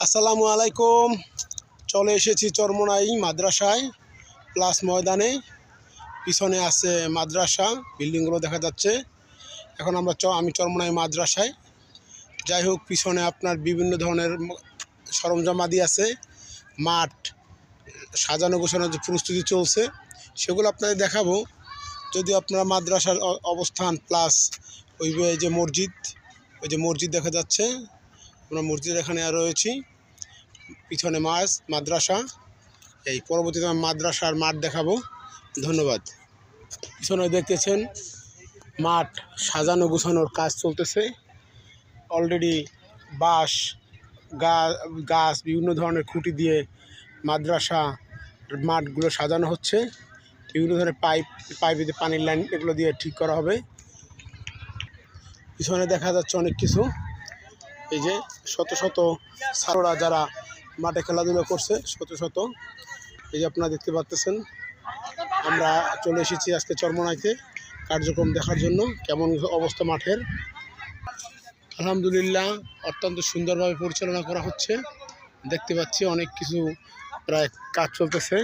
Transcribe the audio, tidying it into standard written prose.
আসসালামু আলাইকুম। চলে এসেছি চরমোনাই মাদ্রাসায় প্লাস ময়দানে। পিছনে আছে মাদ্রাসা, বিল্ডিংগুলো দেখা যাচ্ছে। এখন আমি চরমোনাই মাদ্রাসায়। যাই হোক, পিছনে আপনার বিভিন্ন ধরনের সরঞ্জামাদি আছে। মাঠ সাজানো গোছানোর যে প্রস্তুতি চলছে সেগুলো আপনাদের দেখাবো। যদি আপনারা মাদ্রাসার অবস্থান প্লাস ওই যে মসজিদ দেখা যাচ্ছে। আমরা মসজিদের এখানে রয়েছি। পিছনে মাদ্রাসা। এই পরবর্তীতে মাদ্রাসার মাঠ দেখাবো। ধন্যবাদ। পিছনে দেখতেছেন মাঠ সাজানো গোছানোর কাজ চলতেছে। অলরেডি বাঁশ গাছ বিভিন্ন ধরনের খুঁটি দিয়ে মাদ্রাসা মাঠগুলো সাজানো হচ্ছে। বিভিন্ন ধরনের পাইপে পানির লাইন এগুলো দিয়ে ঠিক করা হবে। পিছনে দেখা যাচ্ছে অনেক কিছু। এই যে শত শত ছাত্ররা যারা মাঠে খেলাধুলা করছে, শত শত। এই যে আপনারা দেখতে পাচ্ছেন, আমরা চলে এসেছি আজকে চরমোনাইতে কার্যক্রম দেখার জন্য কেমন অবস্থা মাঠের। আলহামদুলিল্লাহ, অত্যন্ত সুন্দরভাবে পরিচালনা করা হচ্ছে। দেখতে পাচ্ছি অনেক কিছু প্রায় কাজ চলতেছে।